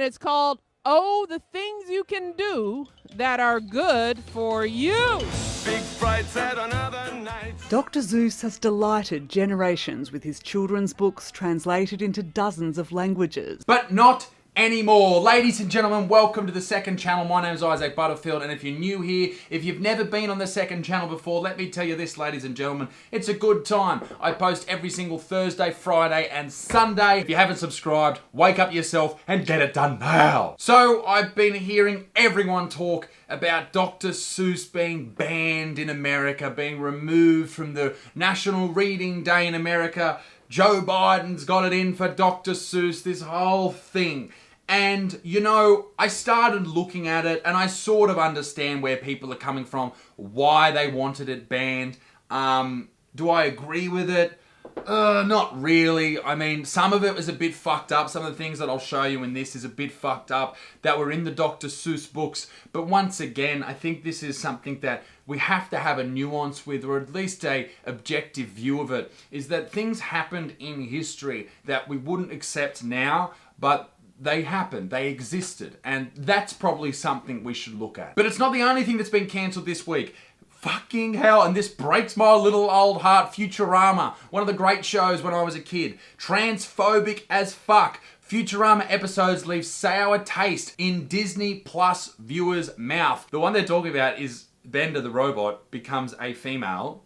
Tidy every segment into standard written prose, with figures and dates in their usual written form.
it's called Oh, the Things You Can Do That Are Good for You. Big frights at another night. Dr Seuss has delighted generations with his children's books translated into dozens of languages. But not anymore. Ladies and gentlemen, welcome to the second channel. My name is Isaac Butterfield, and if you're new here, if you've never been on the second channel before, let me tell you this, ladies and gentlemen, it's a good time. I post every single Thursday, Friday, and Sunday. If you haven't subscribed, wake up yourself and get it done now. So I've been hearing everyone talk about Dr. Seuss being banned in America, being removed from the National Reading Day in America. Joe Biden's got it in for Dr. Seuss, this whole thing. And, you know, I started looking at it and I sort of understand where people are coming from, why they wanted it banned. Do I agree with it? Not really. I mean, some of it was a bit fucked up. Some of the things that I'll show you in this is a bit fucked up that were in the Dr. Seuss books. But once again, I think this is something that we have to have a nuance with, or at least a objective view of it, is that things happened in history that we wouldn't accept now, but they happened, they existed, and that's probably something we should look at. But it's not the only thing that's been cancelled this week. Fucking hell, and this breaks my little old heart, Futurama, one of the great shows when I was a kid. Transphobic as fuck. Futurama episodes leave sour taste in Disney Plus viewers' mouth. The one they're talking about is Bender the robot becomes a female,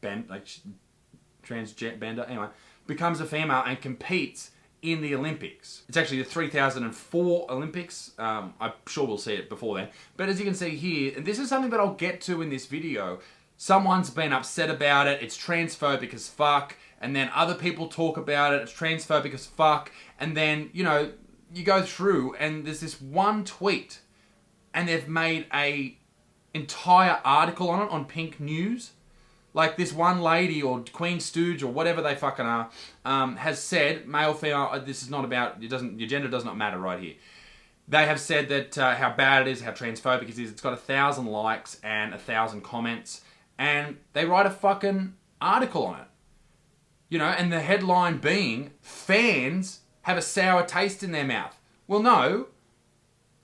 transgender, anyway, becomes a female and competes in the Olympics. It's actually the 3004 Olympics. I'm sure we'll see it before then. But as you can see here, and this is something that I'll get to in this video, someone's been upset about it, it's transphobic as fuck, and then other people talk about it, it's transphobic as fuck, and then, you know, you go through and there's this one tweet, and they've made a entire article on it on Pink News. Like this one lady or Queen Stooge or whatever they fucking are has said, male, female, this is not about, your gender does not matter right here. They have said that how bad it is, how transphobic it is. It's got 1,000 likes and 1,000 comments. And they write a fucking article on it. You know, and the headline being, fans have a sour taste in their mouth. Well, no.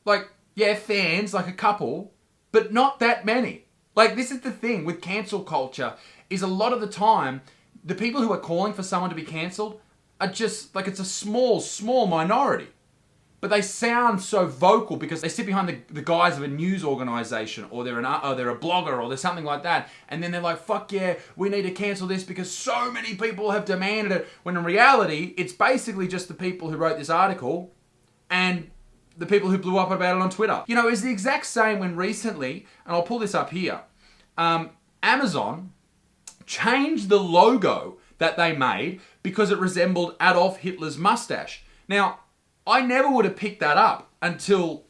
Like, yeah, fans, like a couple, but not that many. Like, this is the thing with cancel culture, is a lot of the time, the people who are calling for someone to be cancelled are just, like, it's a small minority. But they sound so vocal because they sit behind the guise of a news organisation, or they're a blogger, or they're something like that. And then they're like, fuck yeah, we need to cancel this because so many people have demanded it. When in reality, it's basically just the people who wrote this article and the people who blew up about it on Twitter. You know, it's the exact same when recently, and I'll pull this up here, Amazon changed the logo that they made because it resembled Adolf Hitler's mustache. Now, I never would have picked that up until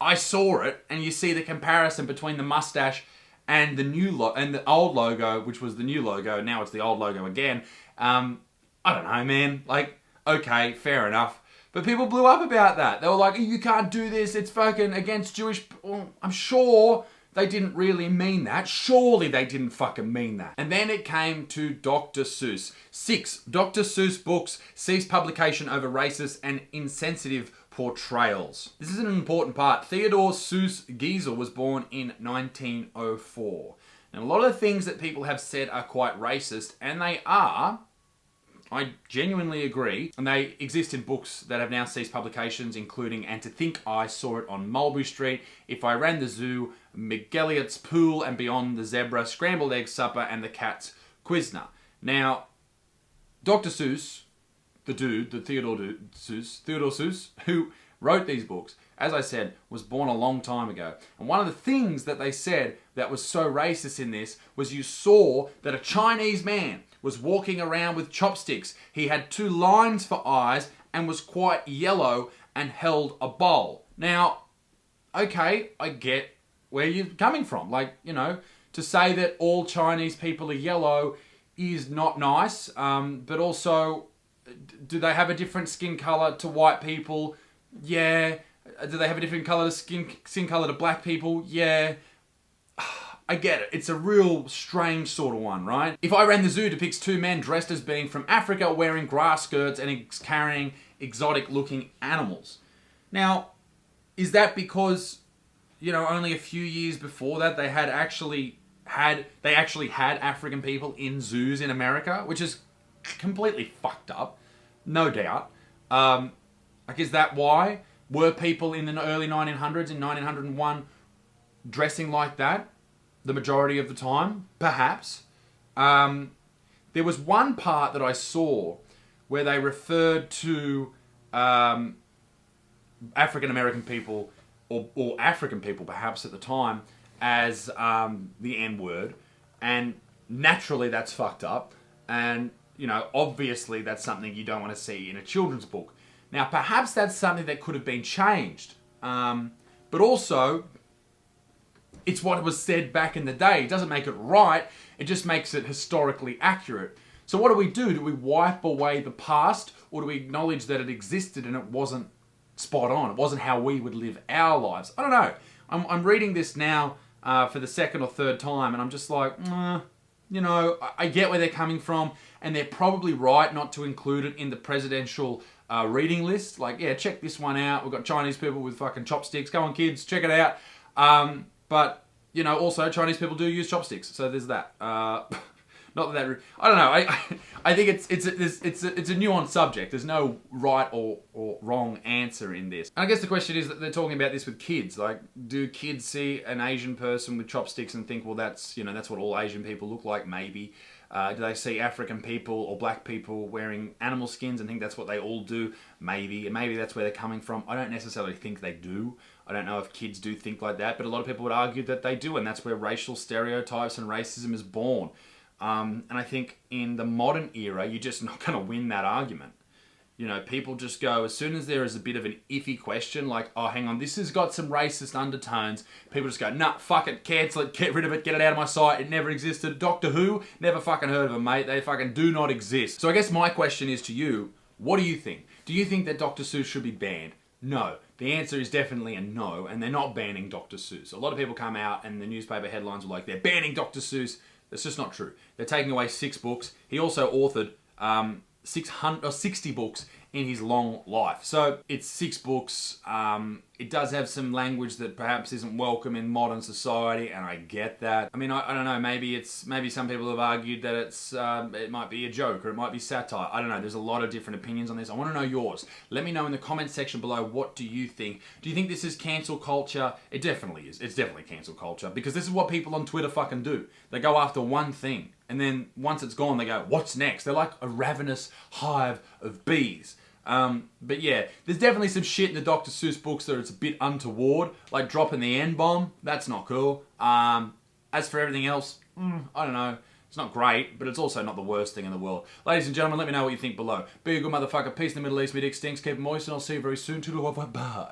I saw it, and you see the comparison between the mustache and the old logo, which was the new logo. Now it's the old logo again. I don't know, man. Like, okay, fair enough. But people blew up about that. They were like, you can't do this, it's fucking against Jewish... Well, I'm sure they didn't really mean that. Surely they didn't fucking mean that. And then it came to Dr. Seuss. 6 Dr. Seuss books cease publication over racist and insensitive portrayals. This is an important part. Theodore Seuss Geisel was born in 1904. And a lot of the things that people have said are quite racist, and they are... I genuinely agree, and they exist in books that have now ceased publications, including And to Think I Saw It on Mulberry Street, If I Ran the Zoo, McGilliott's Pool and Beyond the Zebra, Scrambled Egg Supper, and The Cat's Quizner. Now, Dr. Seuss, the dude, Theodore Seuss, who wrote these books, as I said, was born a long time ago. And one of the things that they said that was so racist in this was you saw that a Chinese man was walking around with chopsticks. He had 2 lines for eyes and was quite yellow and held a bowl. Now, okay, I get where you're coming from. Like, you know, to say that all Chinese people are yellow is not nice, but also, do they have a different skin colour to white people? Yeah. Do they have a different colour skin colour to black people? Yeah. I get it. It's a real strange sort of one, right? If I Ran the Zoo depicts 2 men dressed as being from Africa wearing grass skirts and carrying exotic looking animals. Now, is that because, only a few years before that they actually had African people in zoos in America, which is completely fucked up, no doubt. Is that why? Were people in the early 1900s, in 1901, dressing like that the majority of the time? Perhaps. There was one part that I saw where they referred to African American people, or African people perhaps at the time, as the N-word. And naturally that's fucked up. And, obviously that's something you don't want to see in a children's book. Now, perhaps that's something that could have been changed. But also, it's what was said back in the day. It doesn't make it right. It just makes it historically accurate. So what do? Do we wipe away the past, or do we acknowledge that it existed and it wasn't spot on? It wasn't how we would live our lives. I don't know. I'm reading this now for the second or third time, and I'm just like, I get where they're coming from, and they're probably right not to include it in the presidential reading list. Like, yeah, check this one out. We've got Chinese people with fucking chopsticks. Come on, kids, check it out. But, also Chinese people do use chopsticks, so there's that. Not that I don't know. I think it's a nuanced subject. There's no right or wrong answer in this. And I guess the question is that they're talking about this with kids. Like, do kids see an Asian person with chopsticks and think, well, that's what all Asian people look like? Maybe. Do they see African people or black people wearing animal skins and think that's what they all do? Maybe. And maybe that's where they're coming from. I don't necessarily think they do. I don't know if kids do think like that, but a lot of people would argue that they do, and that's where racial stereotypes and racism is born. And I think in the modern era, you're just not going to win that argument. People just go, as soon as there is a bit of an iffy question, like, oh, hang on, this has got some racist undertones, people just go, nah, fuck it, cancel it, get rid of it, get it out of my sight, it never existed. Doctor Who? Never fucking heard of them, mate. They fucking do not exist. So I guess my question is to you, what do you think? Do you think that Dr. Seuss should be banned? No. The answer is definitely a no, and they're not banning Dr. Seuss. A lot of people come out and the newspaper headlines are like, they're banning Dr. Seuss. That's just not true. They're taking away 6 books. He also authored 60 books in his long life. So it's 6 books. It does have some language that perhaps isn't welcome in modern society, and I get that. I mean, I don't know. Maybe some people have argued that it might be a joke or it might be satire. I don't know. There's a lot of different opinions on this. I want to know yours. Let me know in the comments section below. What do you think? Do you think this is cancel culture? It definitely is. It's definitely cancel culture, because this is what people on Twitter fucking do. They go after one thing, and then once it's gone, they go, what's next? They're like a ravenous hive of bees. But yeah, there's definitely some shit in the Dr. Seuss books that it's a bit untoward, like dropping the N-bomb. That's not cool. As for everything else, I don't know. It's not great, but it's also not the worst thing in the world. Ladies and gentlemen, let me know what you think below. Be a good motherfucker. Peace in the Middle East. Me dick stinks. Keep it moist, and I'll see you very soon. Toodle-off. Bye.